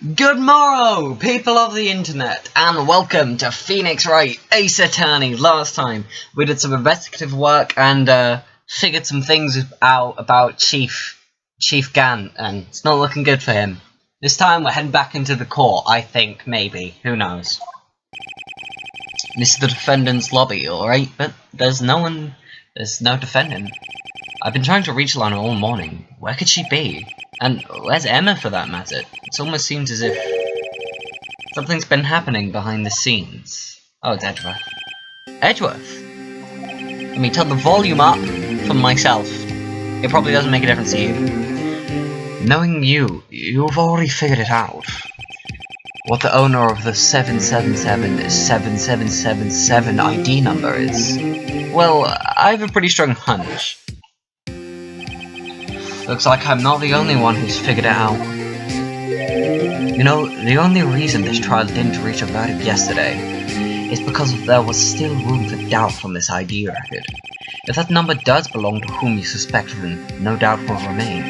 Good morrow, people of the internet, and welcome to Phoenix Wright, Ace Attorney. Last time, we did some investigative work and figured some things out about Chief Gann, and it's not looking good for him. This time, we're heading back into the court, I think, maybe. Who knows? This is the defendant's lobby, alright? But there's no defendant. I've been trying to reach Lana all morning. Where could she be? And where's Emma, for that matter? It almost seems as if something's been happening behind the scenes. Oh, it's Edgeworth. Edgeworth? Let me turn the volume up for myself. It probably doesn't make a difference to you. Knowing you've already figured it out. What the owner of the 777-7777 ID number is. Well, I have a pretty strong hunch. Looks like I'm not the only one who's figured it out. You know, the only reason this trial didn't reach a verdict yesterday is because there was still room for doubt from this ID record. If that number does belong to whom you suspect, then no doubt will remain.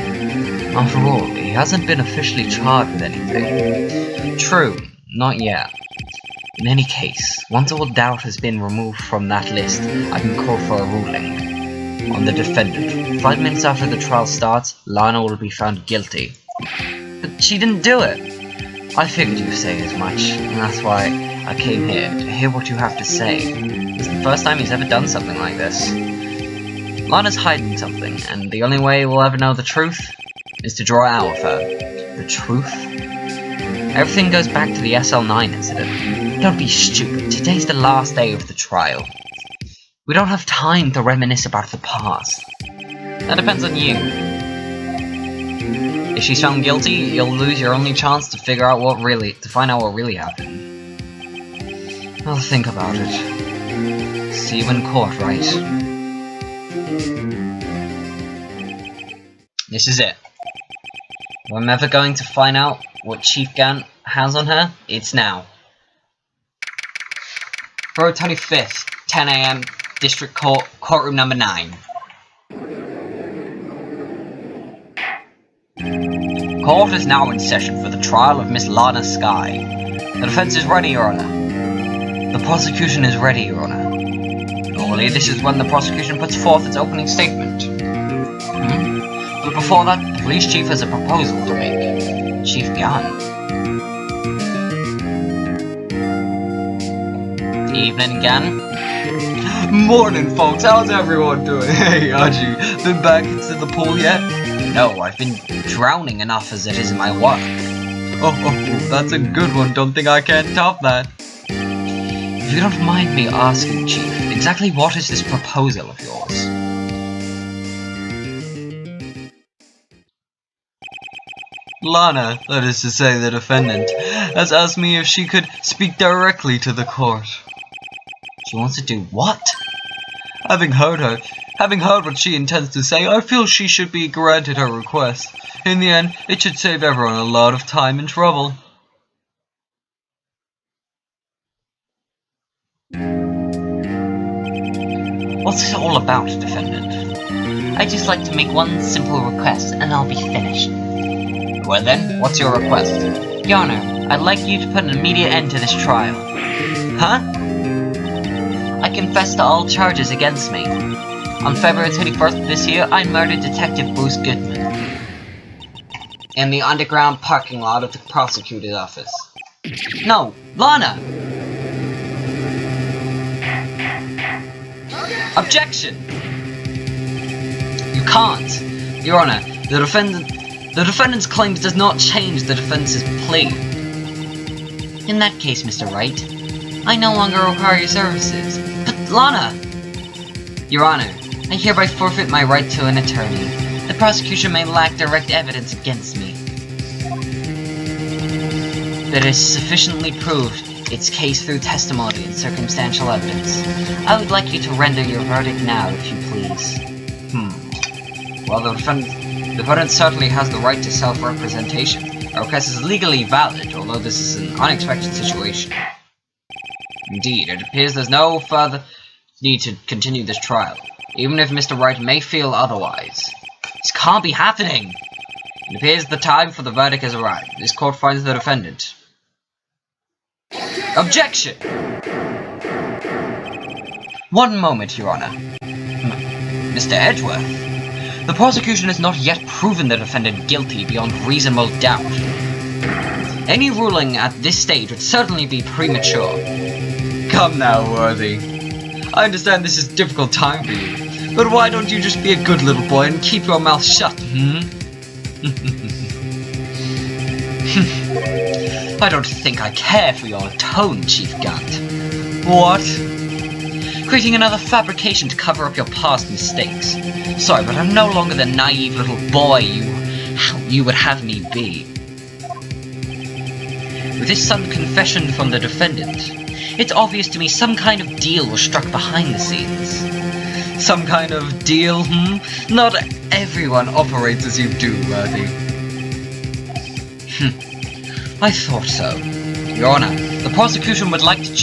After all, he hasn't been officially charged with anything. True, not yet. In any case, once all doubt has been removed from that list, I can call for a ruling on the defendant. 5 minutes after the trial starts, Lana will be found guilty. But she didn't do it! I figured you'd say as much, and that's why I came here, to hear what you have to say. It's the first time he's ever done something like this. Lana's hiding something, and the only way we'll ever know the truth is to draw it out of her. The truth? Everything goes back to the SL9 incident. Don't be stupid, today's the last day of the trial. We don't have time to reminisce about the past. That depends on you. If she's found guilty, you'll lose your only chance to find out what really happened. I'll think about it. See you in court, Wright? This is it. If I'm ever going to find out what Chief Gann has on her, it's now. February 25th, 10 AM, District Court, courtroom number 9. Court is now in session for the trial of Miss Lana Skye. The defense is ready, Your Honor. The prosecution is ready, Your Honor. Normally, this is when the prosecution puts forth its opening statement. But before that, the police chief has a proposal to make. Chief Gann. Evening, Gann. Morning, folks. How's everyone doing? Hey, Archie, been back into the pool yet? No, I've been drowning enough as it is in my work. Oh, that's a good one. Don't think I can top that. If you don't mind me asking, Chief, exactly what is this proposal of yours? Lana, that is to say the defendant, has asked me if she could speak directly to the court. She wants to do what? Having heard what she intends to say, I feel she should be granted her request. In the end, it should save everyone a lot of time and trouble. What's it all about, defendant? I'd just like to make one simple request, and I'll be finished. Well then, what's your request? Your Honor, I'd like you to put an immediate end to this trial. Huh? I confess to all charges against me. On February 31st of this year, I murdered Detective Bruce Goodman in the underground parking lot of the prosecutor's office. No, Lana! Objection! You can't. Your Honor, the defendant's claims does not change the defense's plea. In that case, Mr. Wright, I no longer require your services. But Lana! Your Honor, I hereby forfeit my right to an attorney. The prosecution may lack direct evidence against me, but it has sufficiently proved its case through testimony and circumstantial evidence. I would like you to render your verdict now, if you please. Well, the defendant certainly has the right to self-representation. Our request is legally valid, although this is an unexpected situation. Indeed, it appears there's no further need to continue this trial, even if Mr. Wright may feel otherwise. This can't be happening! It appears the time for the verdict has arrived. This court finds the defendant. Objection! One moment, Your Honor. Mr. Edgeworth, the prosecution has not yet proven the defendant guilty beyond reasonable doubt. Any ruling at this stage would certainly be premature. Come now, Worthy. I understand this is a difficult time for you, but why don't you just be a good little boy and keep your mouth shut, I don't think I care for your tone, Chief Gant. What? Creating another fabrication to cover up your past mistakes. Sorry, but I'm no longer the naive little boy you would have me be. With this sudden confession from the defendant, it's obvious to me some kind of deal was struck behind the scenes. Some kind of deal, Not everyone operates as you do, Worthy. I thought so. Your Honor, the prosecution would like to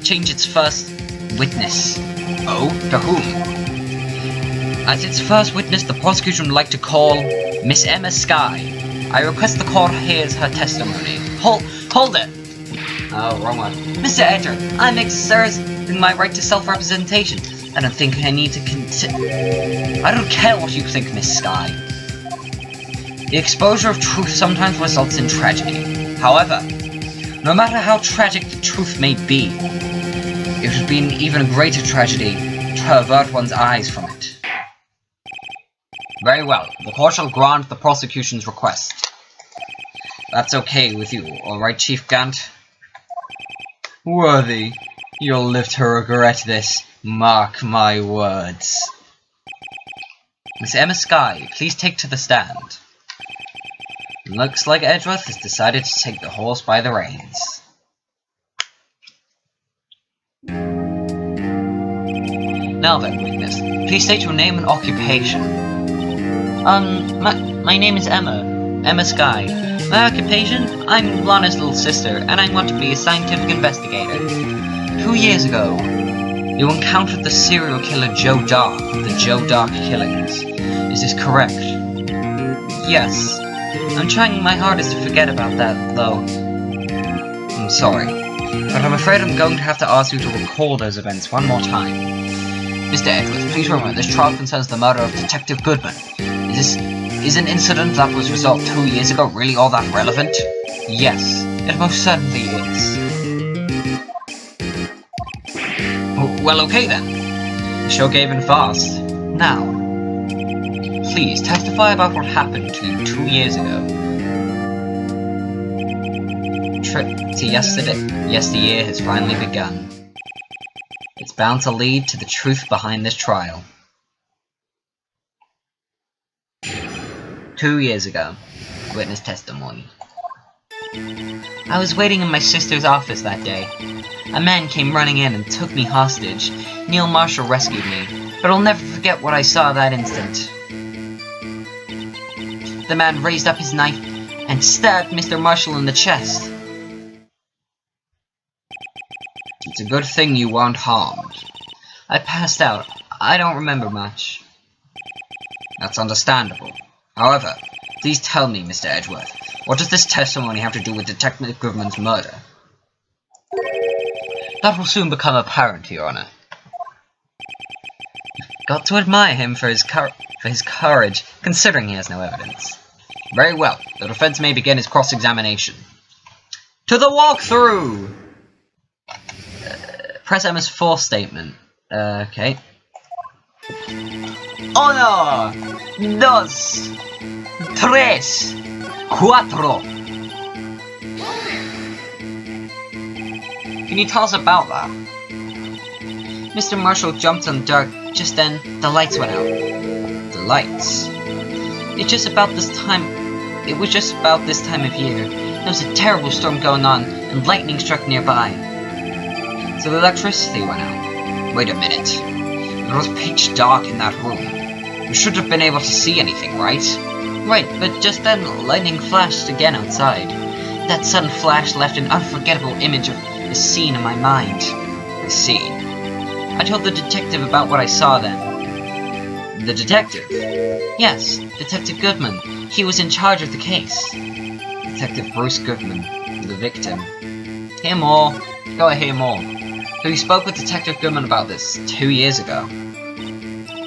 change its first witness. Oh, to whom? As its first witness, the prosecution would like to call Miss Emma Skye. I request the court hears her testimony. Hold it! Oh, wrong one. Mr. Edger, I'm exercising my right to self-representation. I don't think I need to I don't care what you think, Miss Skye. The exposure of truth sometimes results in tragedy. However, no matter how tragic the truth may be, it would be an even greater tragedy to avert one's eyes from it. Very well. The court shall grant the prosecution's request. That's okay with you, alright, Chief Gant? Worthy, you'll live to regret this. Mark my words. Miss Emma Skye, please take to the stand. Looks like Edgeworth has decided to take the horse by the reins. Now then, witness, please state your name and occupation. My name is Emma Skye. My occupation? I'm Lana's little sister, and I want to be a scientific investigator. 2 years ago, you encountered the serial killer Joe Dark of the Joe Dark killings. Is this correct? Yes. I'm trying my hardest to forget about that, though. I'm sorry, but I'm afraid I'm going to have to ask you to recall those events one more time. Mr. Edgeworth, please remember, this trial concerns the murder of Detective Goodman. Is an incident that was resolved 2 years ago really all that relevant? Yes, it most certainly is. Well, okay then. The show gave in fast. Now, please testify about what happened to you 2 years ago. Trip to yesteryear has finally begun. It's bound to lead to the truth behind this trial. 2 years ago. Witness testimony. I was waiting in my sister's office that day. A man came running in and took me hostage. Neil Marshall rescued me, but I'll never forget what I saw that instant. The man raised up his knife and stabbed Mr. Marshall in the chest. It's a good thing you weren't harmed. I passed out. I don't remember much. That's understandable. However, please tell me, Mr. Edgeworth, what does this testimony have to do with Detective Goodman's murder? That will soon become apparent, Your Honor. Got to admire him for his courage, considering he has no evidence. Very well, the defense may begin his cross-examination. To the walkthrough! Press Emma's fourth statement. Okay. 1, 2, 3, 4. Can you tell us about that? Mr. Marshall jumped on the dark. Just then, the lights went out. The lights? It was just about this time of year. There was a terrible storm going on, and lightning struck nearby. So the electricity went out. Wait a minute. It was pitch dark in that room. You shouldn't have been able to see anything, right? Right, but just then lightning flashed again outside. That sudden flash left an unforgettable image of the scene in my mind. The scene? I told the detective about what I saw then. The detective? Yes, Detective Goodman. He was in charge of the case. Detective Bruce Goodman, the victim. Hear more. Go ahead, hear more. So you spoke with Detective Goodman about this 2 years ago.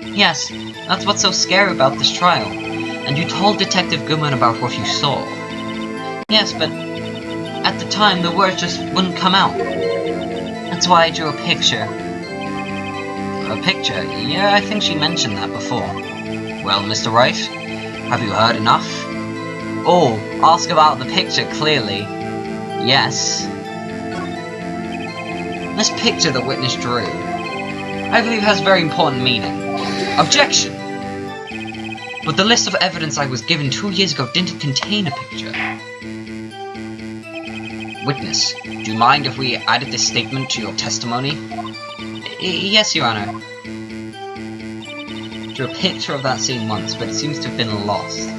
Yes, that's what's so scary about this trial. And you told Detective Goodman about what you saw. Yes, but at the time the words just wouldn't come out. That's why I drew a picture. A picture? Yeah, I think she mentioned that before. Well, Mr. Wright, have you heard enough? Oh, ask about the picture, clearly. Yes. This picture the witness drew, I believe has very important meaning. Objection! But the list of evidence I was given 2 years ago didn't contain a picture. Witness, do you mind if we added this statement to your testimony? Yes, Your Honor. Drew a picture of that scene once, but it seems to have been lost.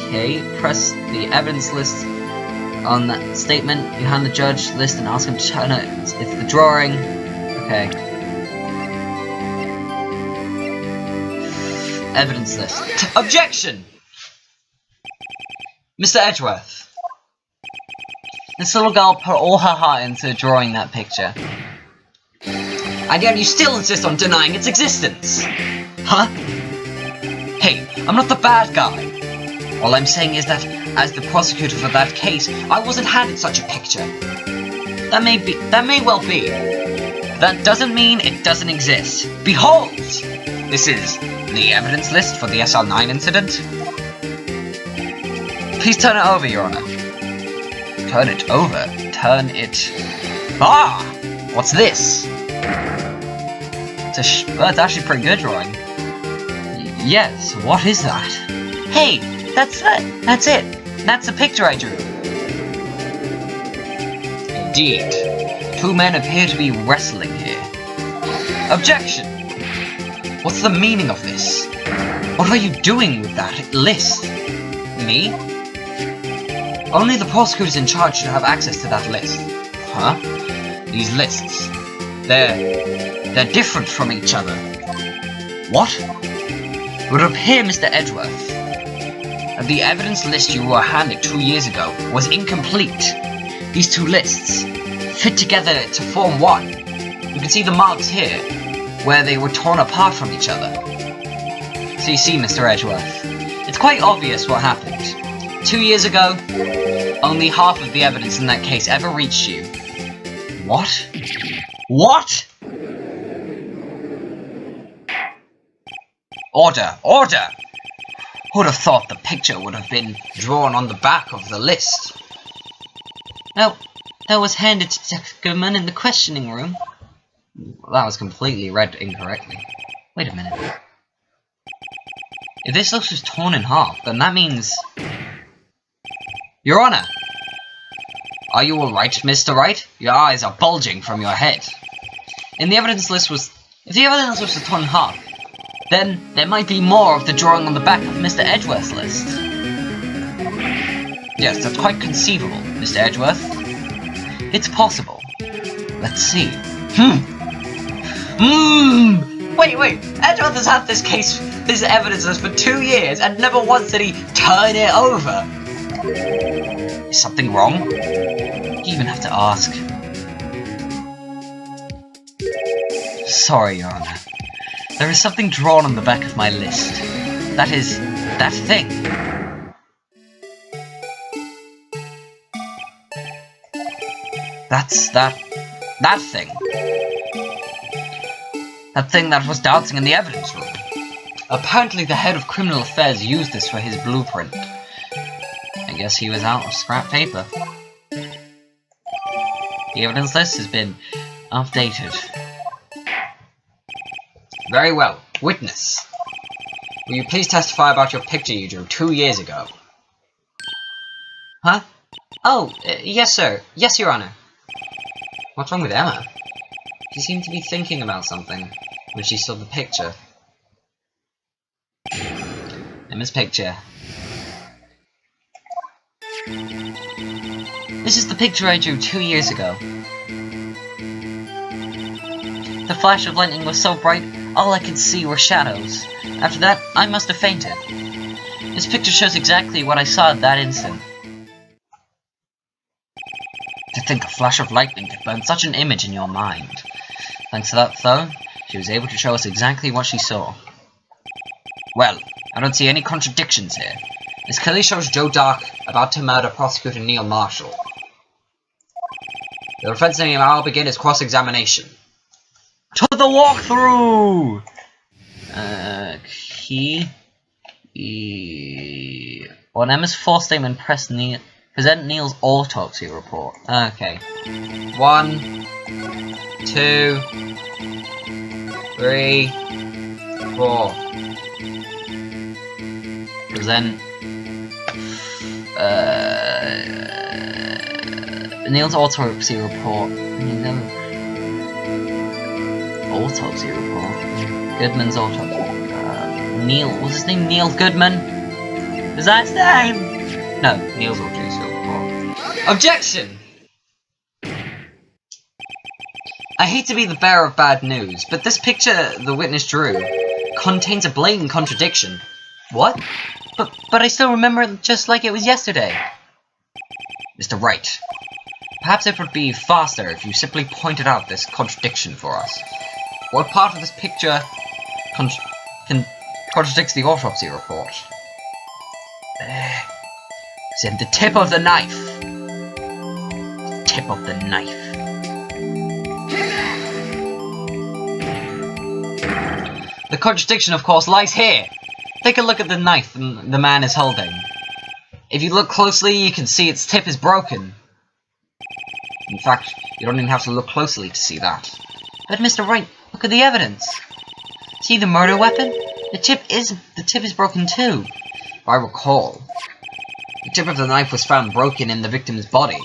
Okay, press the evidence list on that statement behind the judge list and ask him to turn it. It's the drawing. Okay. Evidence list. Objection! Mr. Edgeworth. This little girl put all her heart into drawing that picture. And yet you still insist on denying its existence! Huh? Hey, I'm not the bad guy! All I'm saying is that, as the prosecutor for that case, I wasn't handed such a picture. That may well be. That doesn't mean it doesn't exist. Behold! This is the evidence list for the SL9 incident. Please turn it over, Your Honor. Turn it over? Turn it... Ah! What's this? Well, it's actually a pretty good drawing. Yes, what is that? Hey, that's it. That's the picture I drew. Indeed. Two men appear to be wrestling here. Objection! What's the meaning of this? What are you doing with that list? Me? Only the prosecutors in charge should have access to that list. Huh? These lists. They're different from each other. What? It would appear, Mr. Edgeworth, that the evidence list you were handed 2 years ago was incomplete. These two lists fit together to form one. You can see the marks here, where they were torn apart from each other. So you see, Mr. Edgeworth, it's quite obvious what happened. 2 years ago, only half of the evidence in that case ever reached you. What? What? Order! Order! Who would have thought the picture would have been drawn on the back of the list? No, that was handed to Detective Goodman in the questioning room. That was completely read incorrectly. Wait a minute. If this list was torn in half, then that means... Your Honor! Are you alright, Mr. Wright? Your eyes are bulging from your head. If the evidence list was torn in half, then there might be more of the drawing on the back of Mr. Edgeworth's list. Yes, that's quite conceivable, Mr. Edgeworth. It's possible. Let's see. Wait. Edgeworth has had this evidence list for 2 years, and never once did he turn it over. Is something wrong? You even have to ask. Sorry, Your Honor. There is something drawn on the back of my list. That is, that thing. That's that thing. That thing that was dancing in the evidence room. Apparently the head of criminal affairs used this for his blueprint. I guess he was out of scrap paper. The evidence list has been updated. Very well. Witness. Will you please testify about your picture you drew 2 years ago? Huh? Oh, yes, sir. Yes, Your Honor. What's wrong with Emma? She seemed to be thinking about something when she saw the picture. Emma's picture. This is the picture I drew 2 years ago. The flash of lightning was so bright, all I could see were shadows. After that, I must have fainted. This picture shows exactly what I saw at that instant. To think a flash of lightning could burn such an image in your mind. Thanks to that, though, she was able to show us exactly what she saw. Well, I don't see any contradictions here. This clearly shows Joe Dark about to murder Prosecutor Neil Marshall. The defense will now begin its cross-examination. To the walkthrough! Key. On Emma's false statement, present Neil's autopsy report. Okay. 1, 2, 3, 4. Present Neil's autopsy report. Autopsy report. Goodman's autopsy. Neil, what's his name? Neil Goodman? Is that his name? No, Neil's autopsy report. Objection! I hate to be the bearer of bad news, but this picture the witness drew contains a blatant contradiction. What? But I still remember it just like it was yesterday. Mr. Wright, perhaps it would be faster if you simply pointed out this contradiction for us. What part of this picture contradicts the autopsy report? It's in the tip of the knife. The tip of the knife. The contradiction, of course, lies here. Take a look at the knife the man is holding. If you look closely, you can see its tip is broken. In fact, you don't even have to look closely to see that. But Mr. Wright, look at the evidence. See the murder weapon? The tip is broken too. If I recall, the tip of the knife was found broken in the victim's body.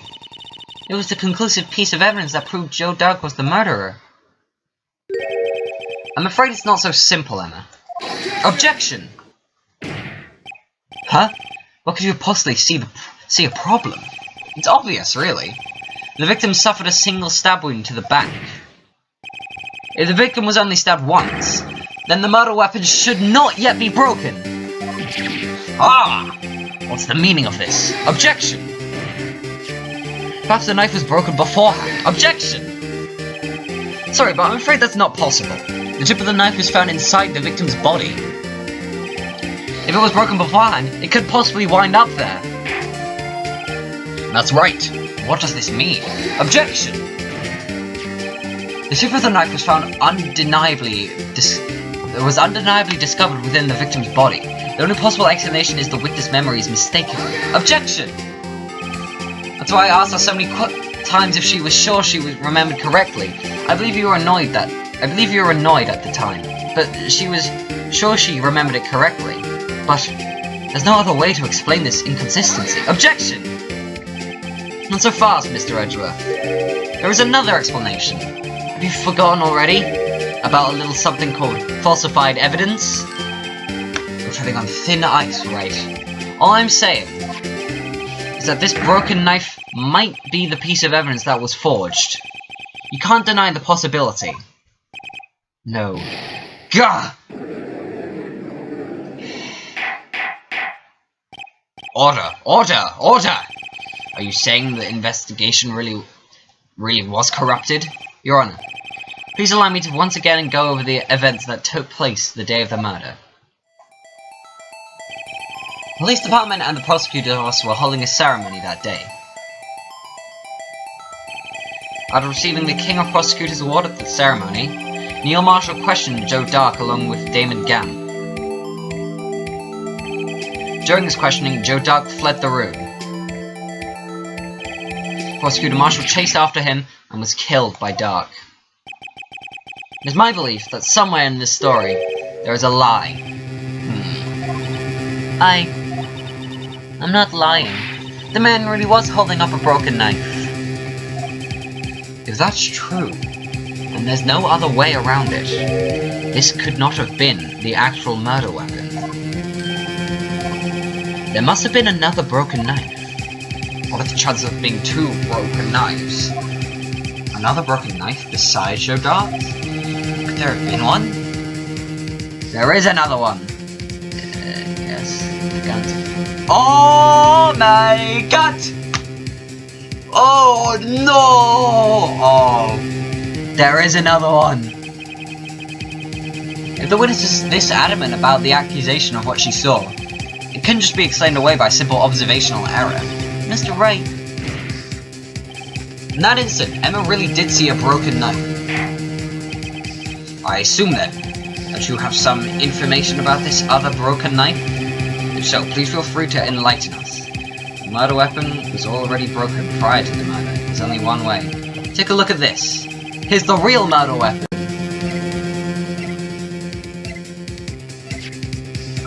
It was the conclusive piece of evidence that proved Joe Dark was the murderer. I'm afraid it's not so simple, Emma. Objection! Huh? What could you possibly see a problem? It's obvious, really. The victim suffered a single stab wound to the back. If the victim was only stabbed once, then the murder weapon should not yet be broken. Ah! What's the meaning of this? Objection! Perhaps the knife was broken beforehand. Objection! Sorry, but I'm afraid that's not possible. The tip of the knife was found inside the victim's body. If it was broken beforehand, it could possibly wind up there. That's right. What does this mean? Objection! The tip of the knife was found undeniably discovered within the victim's body. The only possible explanation is the witness' memory is mistaken. Objection! That's why I asked her so many times if she was sure she was remembered correctly. I believe you were annoyed at the time, but she was sure she remembered it correctly. But there's no other way to explain this inconsistency. Objection! Not so fast, Mr. Edgeworth. There is another explanation. Have you forgotten already? About a little something called falsified evidence? You're treading on thin ice, right? All I'm saying is that this broken knife might be the piece of evidence that was forged. You can't deny the possibility. No. Gah! Order! Order! Order! Are you saying the investigation really was corrupted? Your Honor, please allow me to once again go over the events that took place the day of the murder. The police department and the prosecutor's office were holding a ceremony that day. After receiving the King of Prosecutors Award at the ceremony, Neil Marshall questioned Joe Dark along with Damon Gamp. During this questioning, Joe Dark fled the room. Prosecutor Marshall chased after him and was killed by Dark. It is my belief that somewhere in this story, there is a lie. I'm not lying. The man really was holding up a broken knife. If that's true, then there's no other way around it. This could not have been the actual murder weapon. There must have been another broken knife. What are the chances of being two broken knives? Another broken knife besides Joe Dark? Could there have been one? There is another one. Yes. gigantic. Oh my god! Oh no! Oh, there is another one. If the witness is this adamant about the accusation of what she saw, it couldn't just be explained away by simple observational error. Mr. Wright. In that instant, Emma really did see a broken knife. I assume then that you have some information about this other broken knife? If so, please feel free to enlighten us. The murder weapon was already broken prior to the murder. There's only one way. Take a look at this. Here's the real murder weapon.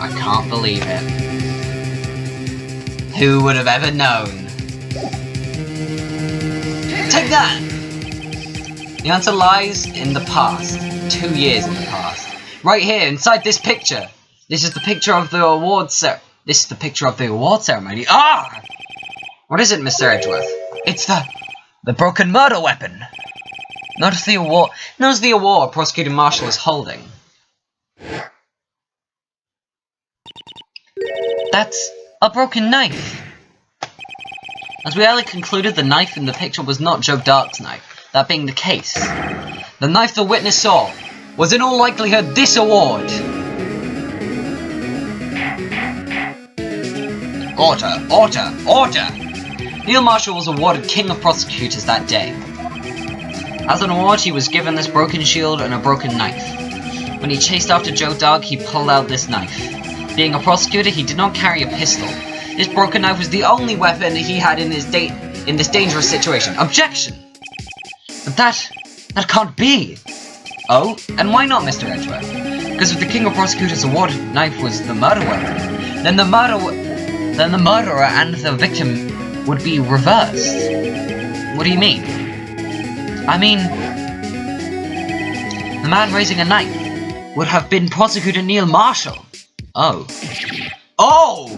I can't believe it. Who would have ever known? Take that! The answer lies in the past. 2 years in the past. Right here, inside this picture. This is the picture of the award ceremony. Ah! What is it, Mr. Edgeworth? It's the broken murder weapon. Notice the award Prosecutor Marshall is holding. That's a broken knife. As we earlier concluded, the knife in the picture was not Joe Dark's knife. That being the case, the knife the witness saw was in all likelihood this award. Order, order, order! Neil Marshall was awarded King of Prosecutors that day. As an award, he was given this broken shield and a broken knife. When he chased after Joe Dark, he pulled out this knife. Being a prosecutor, he did not carry a pistol. This broken knife was the only weapon he had in this dangerous situation. Objection! But that can't be. Oh, and why not, Mr. Edgeworth? Because if the King of Prosecutors awarded knife was the murder weapon, then the murderer and the victim would be reversed. What do you mean? I mean, the man raising a knife would have been Prosecutor Neil Marshall. Oh. Oh!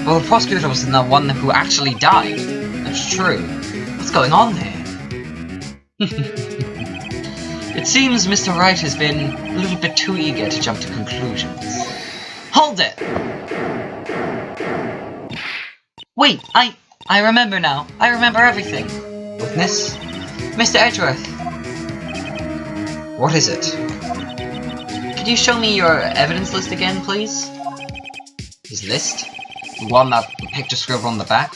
Well, the prosecutor was the one who actually died. That's true. What's going on there? It seems Mr. Wright has been a little bit too eager to jump to conclusions. Hold it! Wait, I remember now. I remember everything. Witness? Mr. Edgeworth. What is it? Could you show me your evidence list again, please? His list? The one that the picture scribbled on the back?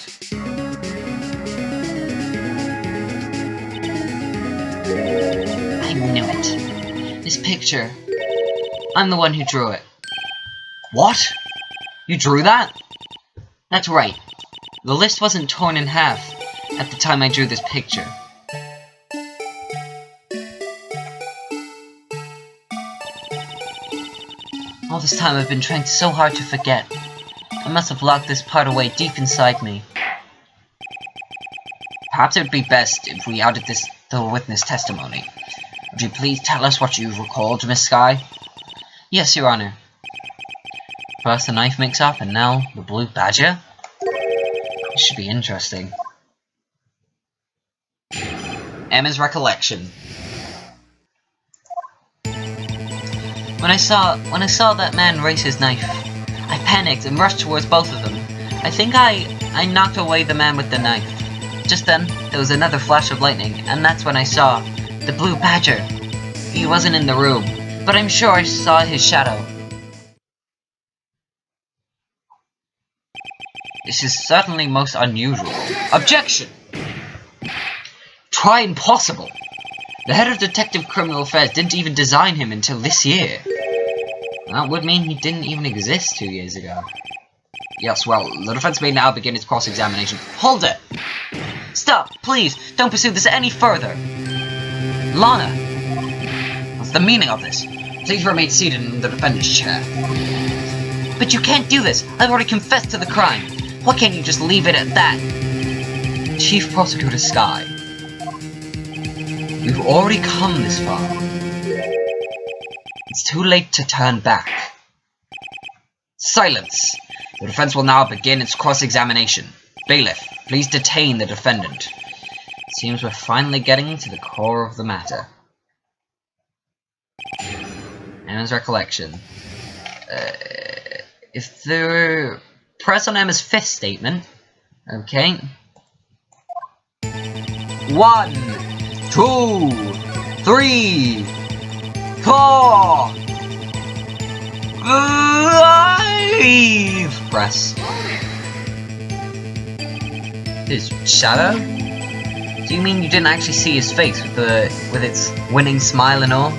I knew it. This picture. I'm the one who drew it. What? You drew that? That's right. The list wasn't torn in half at the time I drew this picture. All this time I've been trying so hard to forget. I must have locked this part away deep inside me. Perhaps it would be best if we added the witness testimony. Would you please tell us what you recalled, Miss Skye? Yes, Your Honor. First the knife mix-up, and now the blue badger? This should be interesting. Emma's recollection. When I saw that man raise his knife, I panicked and rushed towards both of them. I think I knocked away the man with the knife. Just then, there was another flash of lightning, and that's when I saw the blue badger. He wasn't in the room, but I'm sure I saw his shadow. This is certainly most unusual. Objection! Try impossible! The head of Detective Criminal Affairs didn't even design him until this year. That would mean he didn't even exist 2 years ago. Yes, well, the defense may now begin its cross-examination. Hold it! Stop, please! Don't pursue this any further! Lana! What's the meaning of this? Please remain seated in the defendant's chair. But you can't do this! I've already confessed to the crime! Why can't you just leave it at that? Chief Prosecutor Skye. We've already come this far. It's too late to turn back. Silence! The defense will now begin its cross-examination. Bailiff, please detain the defendant. It seems we're finally getting to the core of the matter. Emma's recollection. If the press on Emma's fifth statement. Okay. 1, 2, 3, 4, 5. Press. His shadow? Do you mean you didn't actually see his face with its winning smile and all?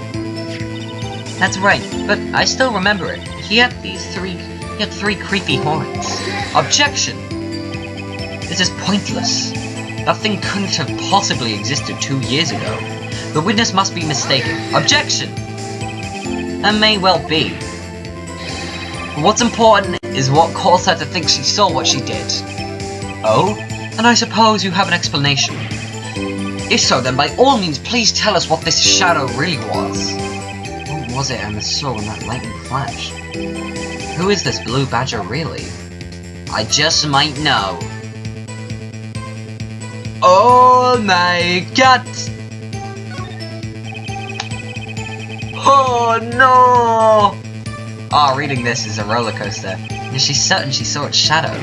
That's right, but I still remember it. He had three creepy horns. Objection! This is pointless. That thing couldn't have possibly existed 2 years ago. The witness must be mistaken. Objection! That may well be. But what's important is what caused her to think she saw what she did. Oh? And I suppose you have an explanation. If so, then by all means, please tell us what this shadow really was. What was it Emma saw when that lightning flashed? Who is this blue badger really? I just might know. Oh my god! Oh no! Oh, reading this is a roller coaster. She's certain she saw its shadow.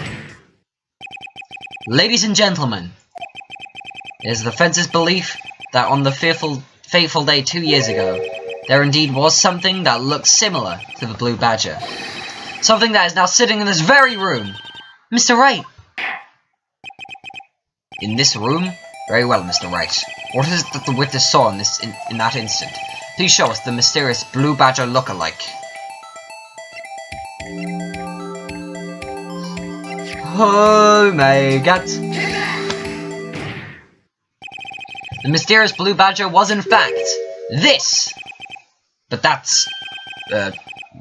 Ladies and gentlemen, it is the defense's belief that on the fateful day 2 years ago, there indeed was something that looked similar to the blue badger. Something that is now sitting in this very room. Mr. Wright! In this room? Very well, Mr. Wright. What is it that the witness saw in that instant? Please show us the mysterious blue badger look-alike. Oh my god. The mysterious blue badger was in fact this. But that's...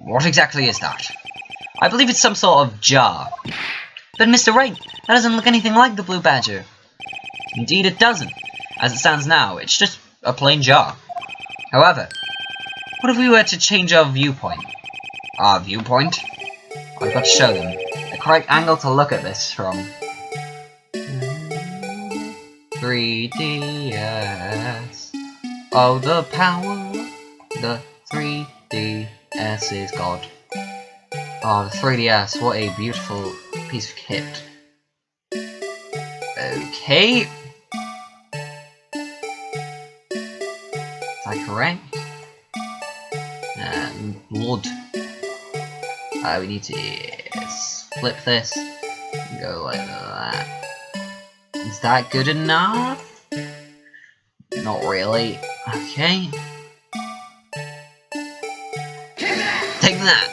what exactly is that? I believe it's some sort of jar. But Mr. Wright, that doesn't look anything like the blue badger. Indeed it doesn't. As it stands now, it's just a plain jar. However, what if we were to change our viewpoint? Our viewpoint? I've got to show them the correct angle to look at this from. 3DS. Oh, the power. The 3DS is God. Oh, the 3DS. What a beautiful piece of kit. Okay. Is that correct? Blood. We need to flip this and go like that. Is that good enough? Not really. Okay. Take that!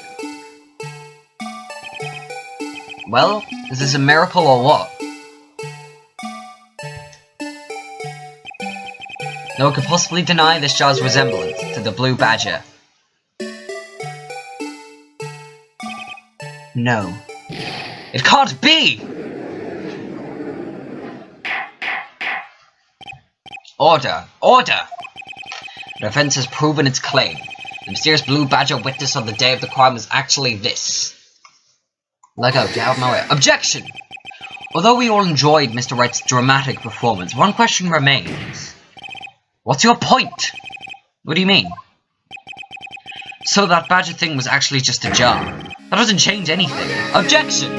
Well, is this a miracle or what? No one could possibly deny this jar's resemblance to the blue badger. No. It can't be! Order! Order! The defense has proven its claim. The mysterious blue badger witness on the day of the crime was actually this. Let go, get out of my way. Objection! Although we all enjoyed Mr. Wright's dramatic performance, one question remains. What's your point? What do you mean? So that badger thing was actually just a jar. That doesn't change anything. Objection!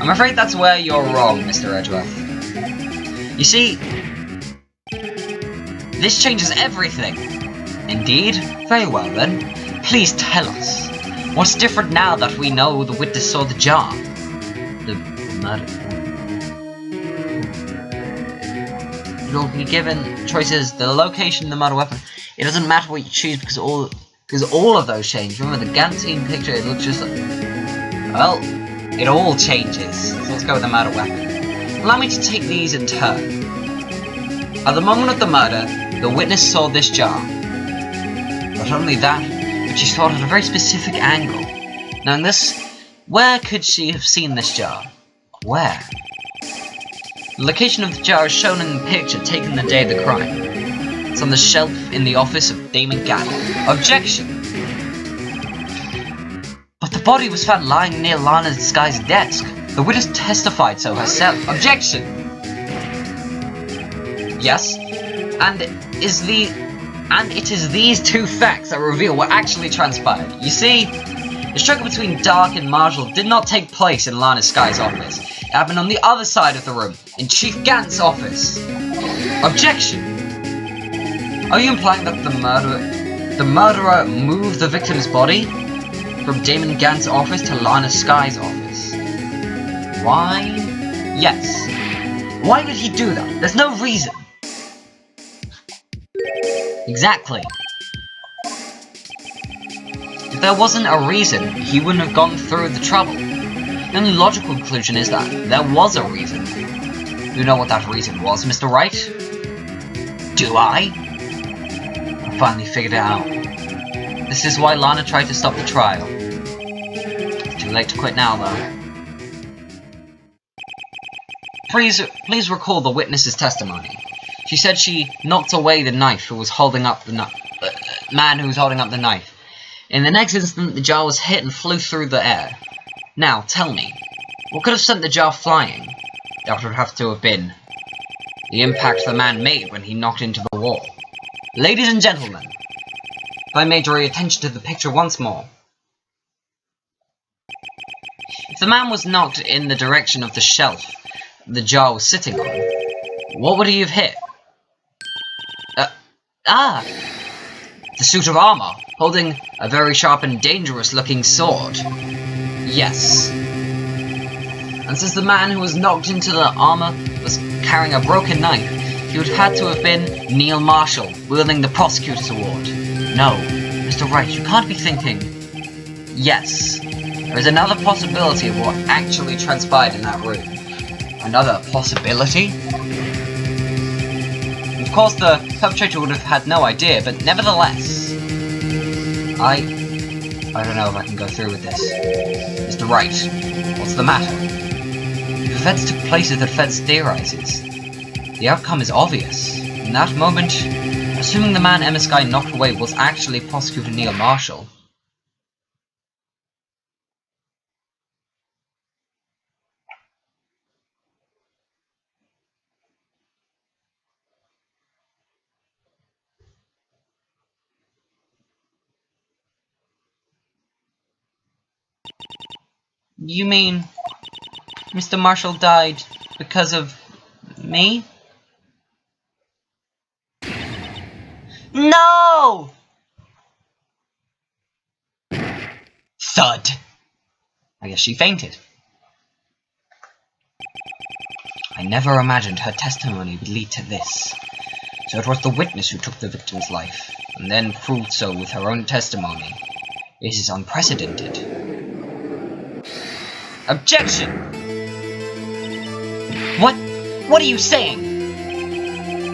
I'm afraid that's where you're wrong, Mr. Edgeworth. You see, this changes everything. Indeed? Very well then. Please tell us. What's different now that we know the witness saw the jar? The murder. You'll be given choices, the location, the murder weapon. It doesn't matter what you choose because all of those change. Remember the Gantine picture, it looks just like... Well, it all changes. So let's go with the murder weapon. Allow me to take these in turn. At the moment of the murder, the witness saw this jar. Not only that, but she saw it at a very specific angle. Knowing this, where could she have seen this jar? Where? The location of the jar is shown in the picture taken the day of the crime. It's on the shelf in the office of Damon Gannon. Objection! But the body was found lying near Lana Sky's desk. The witness testified so herself. Objection! Yes, and is the And it is these two facts that reveal what actually transpired. You see, the struggle between Dark and Marshall did not take place in Lana Sky's office. It happened on the other side of the room, in Chief Gant's office. Objection! Are you implying that the murderer moved the victim's body from Damon Gant's office to Lana Sky's office? Why? Yes. Why did he do that? There's no reason. Exactly. If there wasn't a reason, he wouldn't have gone through the trouble. The only logical conclusion is that there was a reason. You know what that reason was, Mr. Wright? Do I? I finally figured it out. This is why Lana tried to stop the trial. It's too late to quit now, though. Please recall the witness's testimony. She said she knocked away the knife who was holding up the man who was holding up the knife. In the next instant, the jar was hit and flew through the air. Now, tell me, what could have sent the jar flying? That would have to have been the impact the man made when he knocked into the wall. Ladies and gentlemen, if I may draw your attention to the picture once more. If the man was knocked in the direction of the shelf the jar was sitting on, what would he have hit? The suit of armor, holding a very sharp and dangerous-looking sword. Yes. And since the man who was knocked into the armor was carrying a broken knife, he would have had to have been Neil Marshall, wielding the prosecutor's award. No, Mr. Wright, you can't be thinking... Yes. There is another possibility of what actually transpired in that room. Another possibility? Of course, the perpetrator would have had no idea, but nevertheless... I don't know if I can go through with this. Mr. Wright, what's the matter? If events took place as the defense theorizes, the outcome is obvious. In that moment, assuming the man Emma Sky knocked away was actually Prosecutor Neil Marshall, you mean Mr. Marshall died because of me? No! Thud. I guess she fainted. I never imagined her testimony would lead to this. So it was the witness who took the victim's life, and then proved so with her own testimony. This is unprecedented. Objection! What are you saying?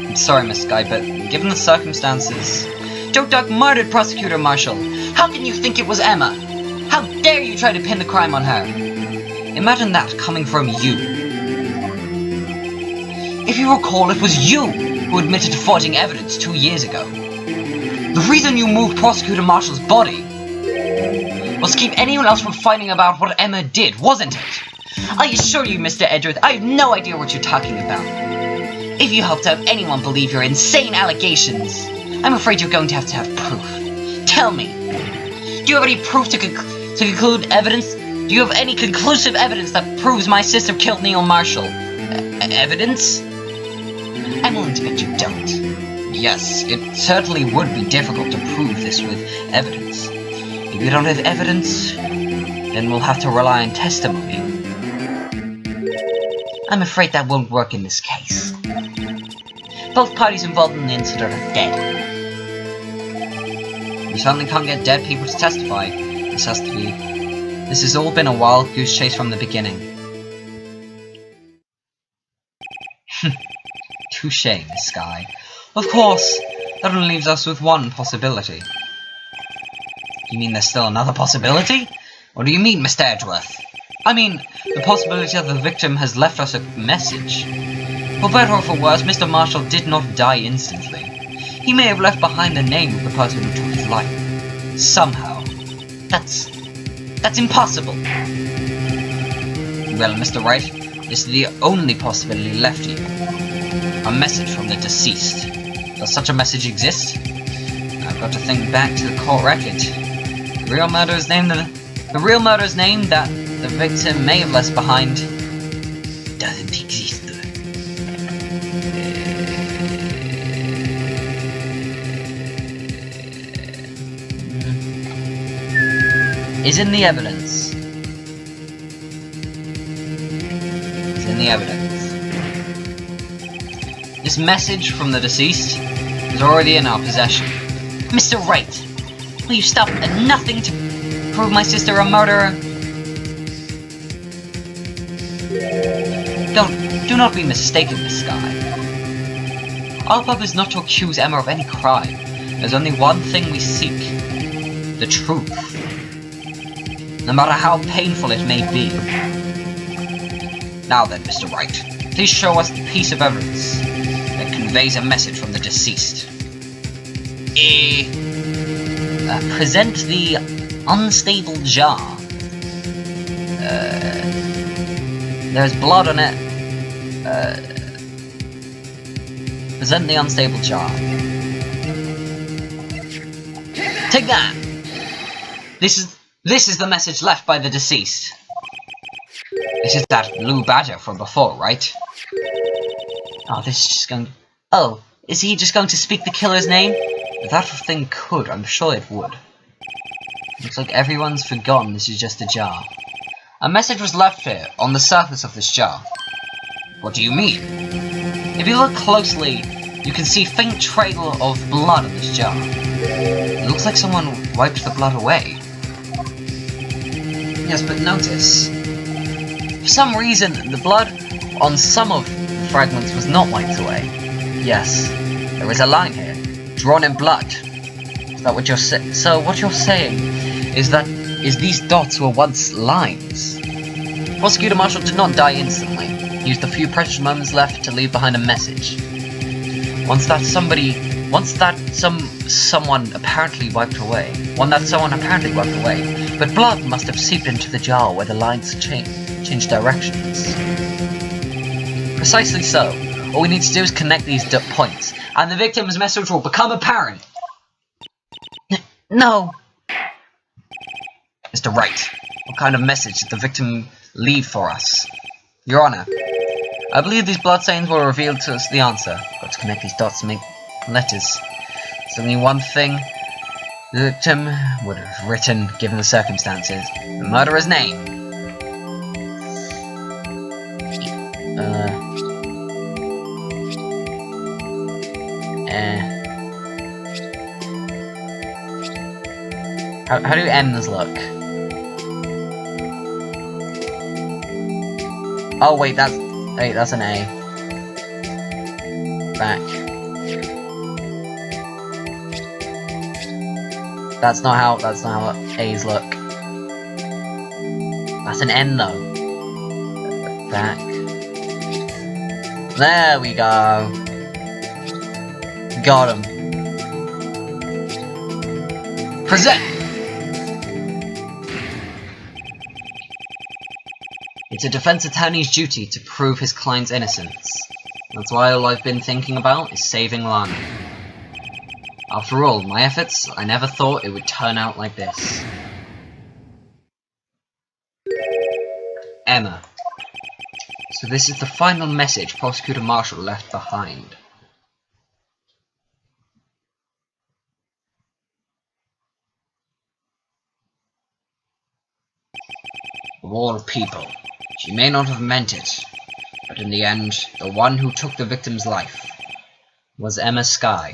I'm sorry, Miss Sky, but given the circumstances... Joe Duck murdered Prosecutor Marshall. How can you think it was Emma? How dare you try to pin the crime on her? Imagine that coming from you. If you recall, it was you who admitted to forging evidence 2 years ago. The reason you moved Prosecutor Marshall's body was to keep anyone else from finding about what Emma did, wasn't it? I assure you, Mr. Edgeworth, I have no idea what you're talking about. If you hope to have anyone believe your insane allegations, I'm afraid you're going to have proof. Tell me, do you have any proof to conclude evidence? Do you have any conclusive evidence that proves my sister killed Neil Marshall? Evidence? I'm willing to bet you don't. Yes, it certainly would be difficult to prove this with evidence. If you don't have evidence, then we'll have to rely on testimony. I'm afraid that won't work in this case. Both parties involved in the incident are dead. You certainly can't get dead people to testify. This has all been a wild goose chase from the beginning. Touché, Miss Sky. Of course, that only leaves us with one possibility. You mean there's still another possibility? What do you mean, Mr. Edgeworth? I mean, the possibility that the victim has left us a message. For better or for worse, Mr. Marshall did not die instantly. He may have left behind the name of the person who took his life. Somehow. That's impossible. Well, Mr. Wright, this is the only possibility left to you. A message from the deceased. Does such a message exist? I've got to think back to the court record. The real murderer's name that the victim may have left behind doesn't exist. Is in the evidence. This message from the deceased is already in our possession. Mr. Wright, will you stop at nothing to prove my sister a murderer? Do not be mistaken, Miss Skye. Our purpose is not to accuse Emma of any crime. There's only one thing we seek: the truth. No matter how painful it may be. Now then, Mr. Wright, please show us the piece of evidence that conveys a message from the deceased. Present the unstable jar. There's blood on it. Present the unstable jar. Take that! This is the message left by the deceased. This is that blue badger from before, right? Oh, this is just going... Oh, is he just going to speak the killer's name? If that thing could, I'm sure it would. Looks like everyone's forgotten this is just a jar. A message was left here, on the surface of this jar. What do you mean? If you look closely, you can see a faint trail of blood in this jar. It looks like someone wiped the blood away. Yes, but notice. For some reason, the blood on some of the fragments was not wiped away. Yes, there is a line here, drawn in blood. Is that what you're saying? So what you're saying is that these dots were once lines. Prosecutor Marshall did not die instantly. He used the few precious moments left to leave behind a message. Once that someone apparently wiped away. But blood must have seeped into the jar where the lines changed directions. Precisely so. All we need to do is connect these points, and the victim's message will become apparent. No! Mr. Wright, what kind of message did the victim leave for us? Your Honor, I believe these bloodstains will reveal to us the answer. Got to connect these dots to make letters. There's only one thing the victim would have written given the circumstances. The murderer's name. How do M's look? Oh wait, that's an A. Back. That's not how A's look. That's an N though. Back. There we go. Got him. Present! It's a defense attorney's duty to prove his client's innocence. That's why all I've been thinking about is saving Lana. After all my efforts, I never thought it would turn out like this. Emma. So this is the final message Prosecutor Marshall left behind. Of all people, she may not have meant it, but in the end, the one who took the victim's life was Emma Skye.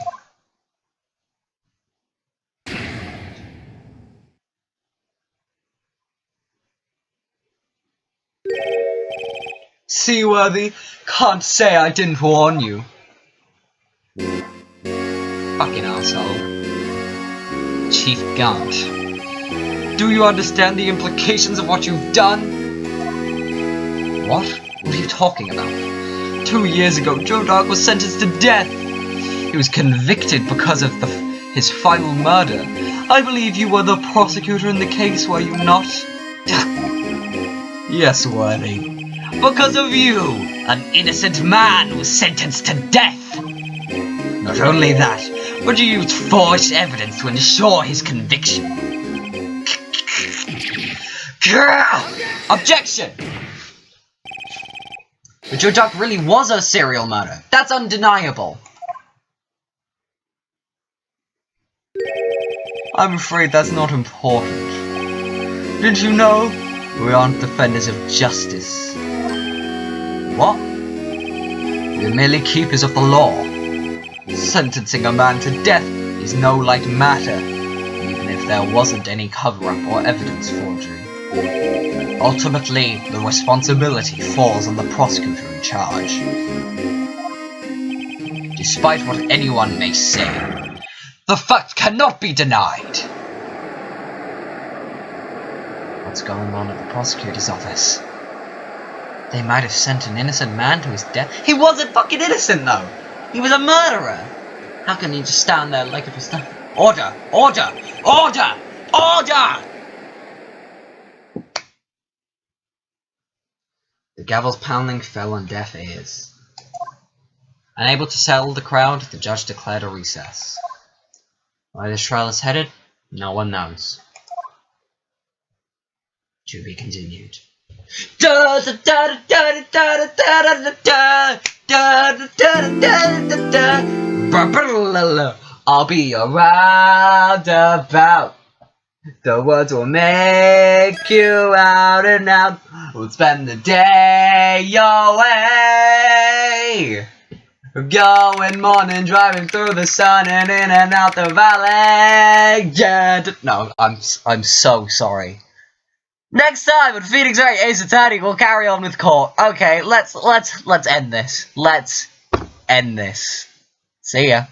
Seaworthy, can't say I didn't warn you. Fucking asshole. Chief Gaunt. Do you understand the implications of what you've done? What? What are you talking about? 2 years ago, Joe Dark was sentenced to death. He was convicted because of his final murder. I believe you were the prosecutor in the case, were you not? Yes, Worthy. Because of you, an innocent man was sentenced to death. Not only that, Would you use false evidence to ensure his conviction? Objection! But your duck really was a serial murder. That's undeniable. I'm afraid that's not important. Did you know we aren't defenders of justice? What? We're merely keepers of the law. Sentencing a man to death is no light matter, even if there wasn't any cover-up or evidence forgery. Ultimately, the responsibility falls on the prosecutor in charge. Despite what anyone may say, the fact cannot be denied. What's going on at the prosecutor's office? They might have sent an innocent man to his death. He wasn't fucking innocent though! He was a murderer! How can he just stand there like it was nothing? Order! Order! Order! Order! The gavel's pounding fell on deaf ears. Unable to settle the crowd, the judge declared a recess. Where this trial is headed, no one knows. To be continued. I'll be a roundabout. The words will make you out and out. We'll spend the day away. Going morning, driving through the sun and in and out the valley. Yeah. No, I'm so sorry. Next time on Phoenix Wright Ace Attorney, we'll carry on with court. Okay, let's end this. Let's end this. See ya.